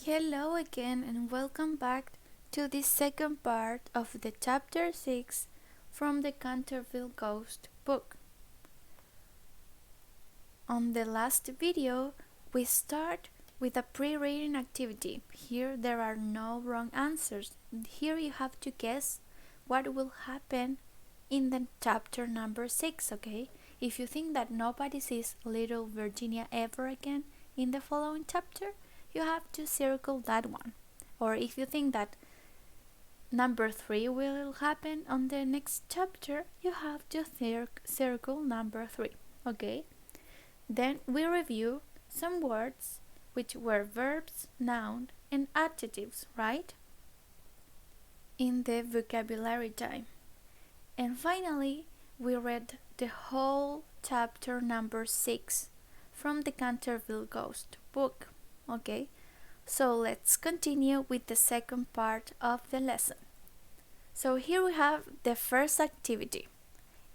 Hello again and welcome back to the second part of the chapter 6 from the Canterville Ghost book. On the last video, we start with a pre-reading activity. Here there are no wrong answers. Here you have to guess what will happen in the chapter number 6, okay? If you think that nobody sees little Virginia ever again in the following chapter, you have to circle that one. Or if you think that number 3 will happen on the next chapter, you have to circle number 3, okay? Then we review some words which were verbs, noun, and adjectives, right? In the vocabulary time. And finally, we read the whole chapter number 6 from the Canterville Ghost book. Okay, so let's continue with the second part of the lesson. So here we have the first activity.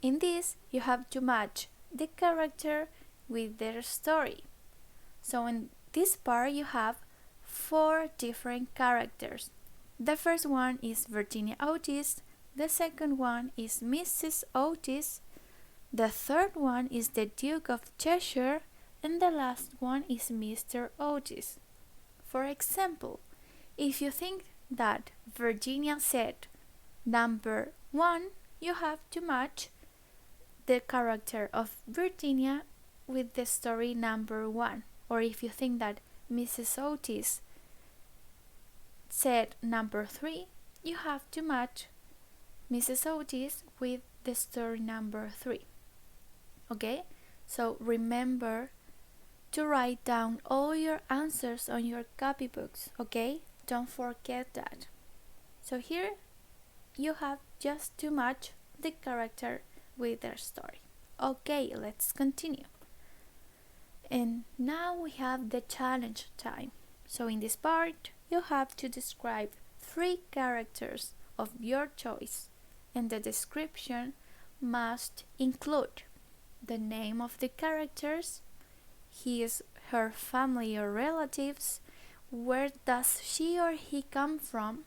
In this, you have to match the character with their story. So in this part, you have 4 different characters. The first one is Virginia Otis, the second one is Mrs. Otis, the third one is the Duke of Cheshire, and the last one is Mr. Otis. For example, if you think that Virginia said number 1, you have to match the character of Virginia with the story number 1. Or if you think that Mrs. Otis said number 3, you have to match Mrs. Otis with the story number 3. Okay? So remember to write down all your answers on your copybooks, okay? Don't forget that. So here you have just to match the character with their story. Okay, let's continue. And now we have the challenge time. So in this part, you have to describe 3 characters of your choice, and the description must include the name of the characters, her family or relatives, where does she or he come from,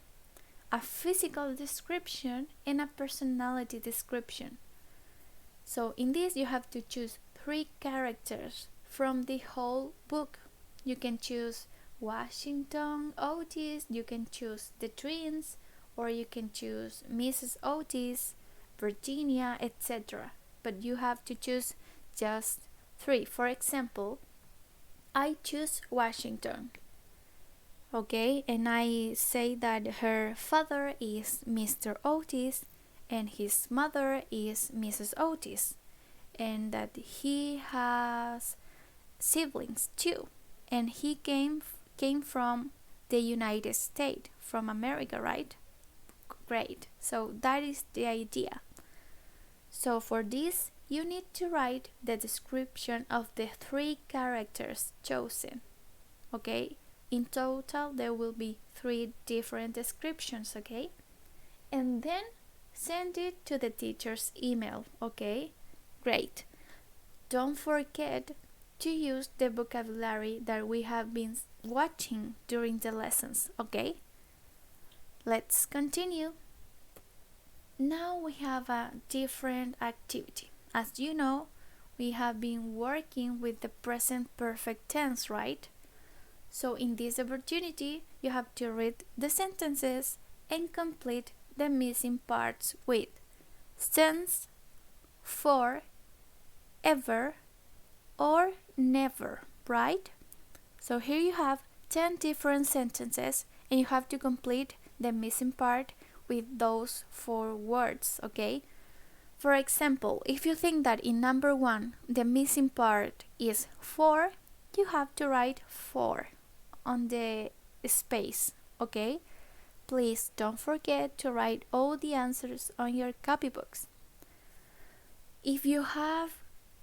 a physical description, and a personality description. So in this you have to choose 3 characters from the whole book. You can choose Washington Otis, you can choose the twins, or you can choose Mrs. Otis, Virginia, etc. But you have to choose just 3. For example, I choose Washington. Okay, and I say that her father is Mr. Otis and his mother is Mrs. Otis, and that he has siblings too, and he came from the United States, from America, right? Great. So that is the idea. So for this, you need to write the description of the 3 characters chosen. Okay? In total, there will be 3 different descriptions, okay? And then send it to the teacher's email, okay? Great. Don't forget to use the vocabulary that we have been watching during the lessons, okay? Let's continue. Now we have a different activity. As you know, we have been working with the present perfect tense, right? So in this opportunity, you have to read the sentences and complete the missing parts with since, for, ever, or never, right? So here you have 10 different sentences and you have to complete the missing part with those 4 words, okay? For example, if you think that in number 1 the missing part is for, you have to write for on the space, okay? Please don't forget to write all the answers on your copybooks. If you have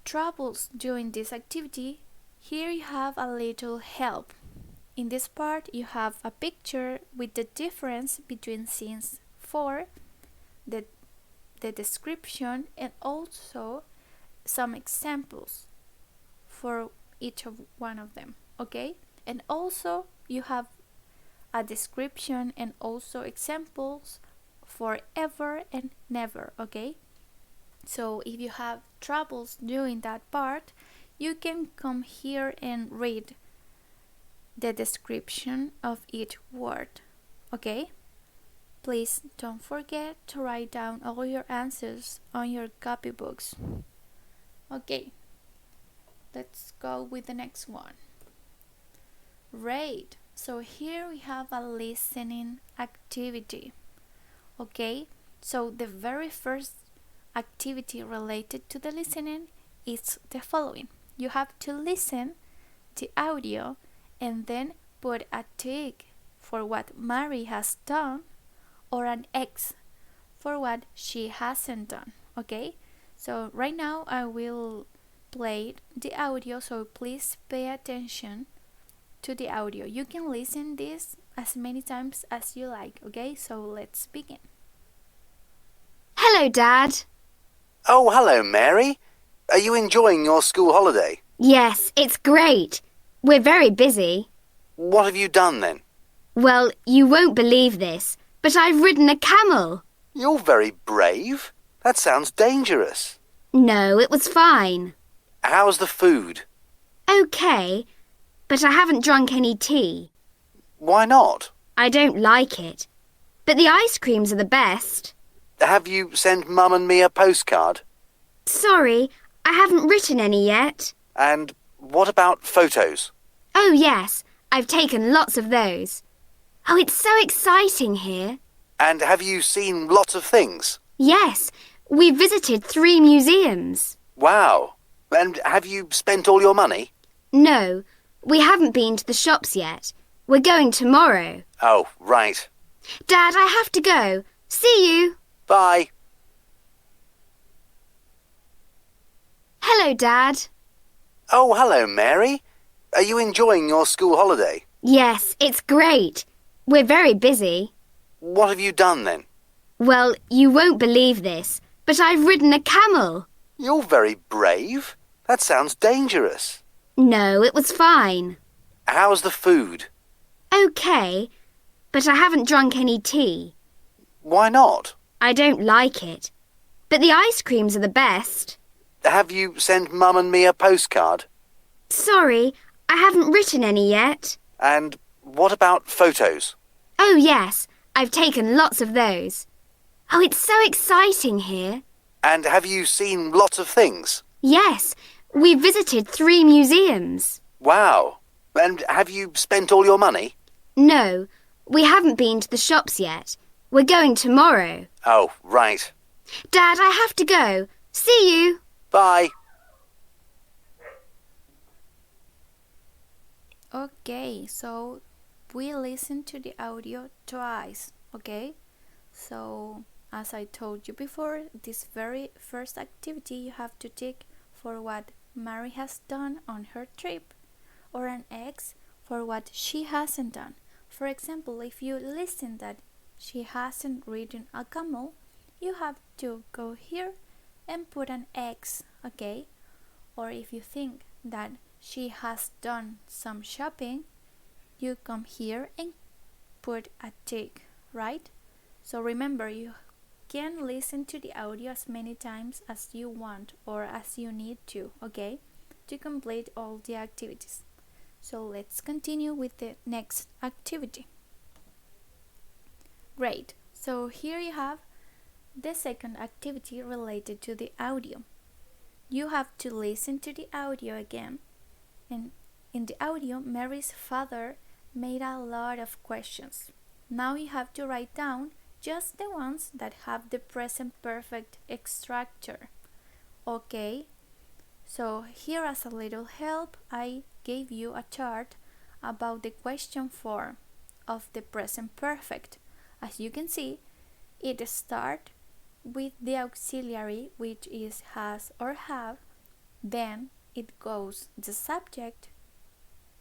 troubles doing this activity, here you have a little help. In this part, you have a picture with the difference between since, for, the description, and also some examples for each of one of them, okay? And also you have a description and also examples for ever and never, okay? So if you have troubles doing that part, you can come here and read the description of each word, okay? Please don't forget to write down all your answers on your copybooks. Okay, let's go with the next one. Great. So here we have a listening activity. Okay, so the very first activity related to the listening is the following. You have to listen to audio and then put a tick for what Mary has done or an X for what she hasn't done. Okay, so right now I will play the audio, so please pay attention to the audio. You can listen this as many times as you like, okay? So let's begin. Hello, Dad. Oh, hello, Mary. Are you enjoying your school holiday? Yes, it's great. We're very busy. What have you done then? Well, you won't believe this, but I've ridden a camel. You're very brave. That sounds dangerous. No, it was fine. How's the food? Okay, but I haven't drunk any tea. Why not? I don't like it. But the ice creams are the best. Have you sent Mum and me a postcard? Sorry, I haven't written any yet. And what about photos? Oh, yes, I've taken lots of those. Oh, it's so exciting here. And have you seen lots of things? Yes, we visited 3 museums. Wow. And have you spent all your money? No, we haven't been to the shops yet. We're going tomorrow. Oh, right. Dad, I have to go. See you. Bye. Hello, Dad. Oh, hello, Mary. Are you enjoying your school holiday? Yes, it's great. We're very busy. What have you done then? Well, you won't believe this, but I've ridden a camel. You're very brave. That sounds dangerous. No, it was fine. How's the food? Okay, but I haven't drunk any tea. Why not? I don't like it. But the ice creams are the best. Have you sent Mum and me a postcard? Sorry, I haven't written any yet. And what about photos? Oh, yes, I've taken lots of those. Oh, it's so exciting here. And have you seen lots of things? Yes, we visited 3 museums. Wow. And have you spent all your money? No, we haven't been to the shops yet. We're going tomorrow. Oh, right. Dad, I have to go. See you. Bye. Okay, so we listen to the audio twice, okay? So, as I told you before, this very first activity you have to tick for what Mary has done on her trip, or an X for what she hasn't done. For example, if you listen that she hasn't ridden a camel, you have to go here and put an X, okay? Or if you think that she has done some shopping, you come here and put a tick, right? So remember, you can listen to the audio as many times as you want or as you need to, okay? To complete all the activities. So let's continue with the next activity. Great. So here you have the second activity related to the audio. You have to listen to the audio again. And in the audio, Mary's father made a lot of questions. Now you have to write down just the ones that have the present perfect structure. Okay? So here, as a little help, I gave you a chart about the question form of the present perfect. As you can see, it starts with the auxiliary, which is has or have, then it goes the subject,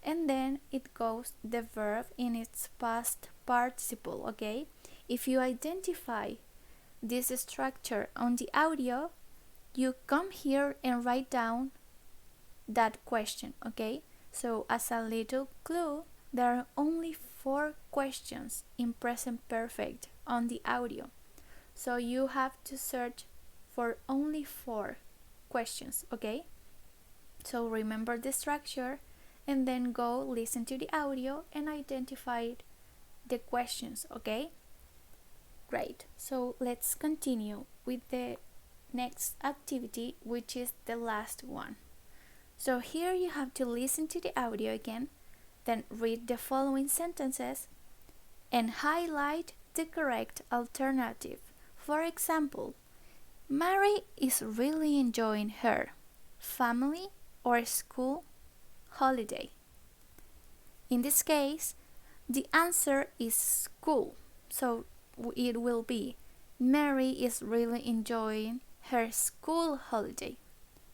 and then it goes the verb in its past participle, okay? If you identify this structure on the audio, you come here and write down that question, okay? So as a little clue, there are only 4 questions in present perfect on the audio. So you have to search for only 4 questions, okay? So remember the structure and then go listen to the audio and identify the questions, okay? Great. So let's continue with the next activity, which is the last one. So here you have to listen to the audio again, then read the following sentences and highlight the correct alternative. For example, Mary is really enjoying her family or school holiday. In this case, the answer is school. So it will be Mary is really enjoying her school holiday.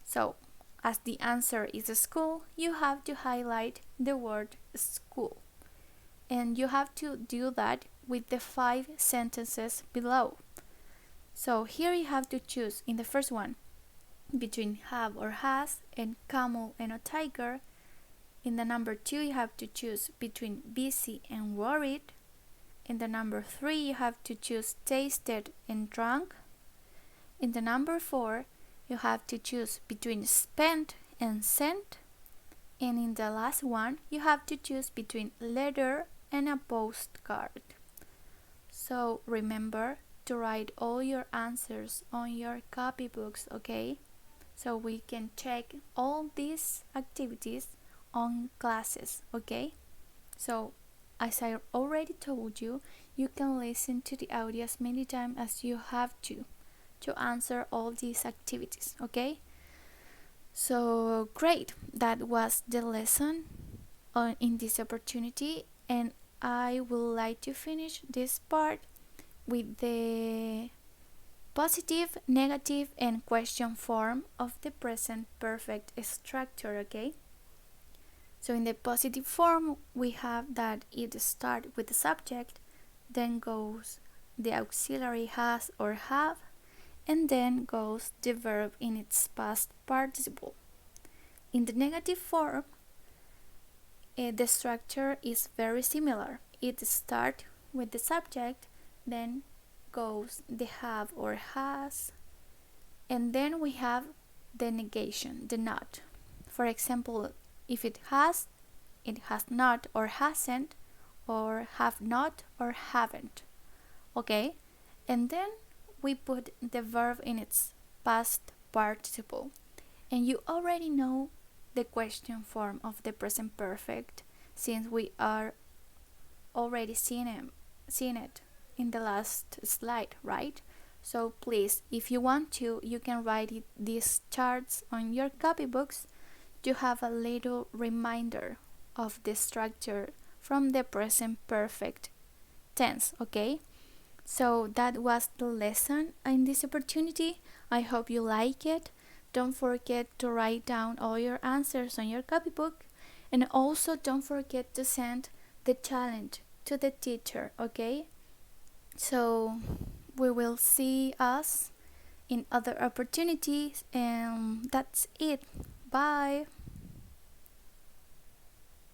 So as the answer is school, you have to highlight the word school. And you have to do that with the 5 sentences below. So here you have to choose in the first one between have or has and camel and a tiger. In the number 2 you have to choose between busy and worried. In the number 3 you have to choose tasted and drunk. In the number 4 you have to choose between spent and sent. And in the last one you have to choose between letter and a postcard. So remember to write all your answers on your copybooks, okay? So we can check all these activities on classes, okay? So as I already told you, you can listen to the audio as many times as you have to answer all these activities, okay? So great, that was the lesson in this opportunity, and I would like to finish this part with the positive, negative, and question form of the present perfect structure, okay? So in the positive form, we have that it starts with the subject, then goes the auxiliary has or have, and then goes the verb in its past participle. In the negative form, the structure is very similar. It starts with the subject, then goes the have or has, and then we have the negation, the not. For example, if it has not or hasn't, or have not or haven't, okay? And then we put the verb in its past participle, and you already know the question form of the present perfect since we are already seeing it in the last slide, right? So please, if you want to, you can write these charts on your copybooks to have a little reminder of the structure from the present perfect tense, okay? So that was the lesson in this opportunity. I hope you like it. Don't forget to write down all your answers on your copybook, and also don't forget to send the challenge to the teacher, okay? So we will see us in other opportunities, and that's it. Bye.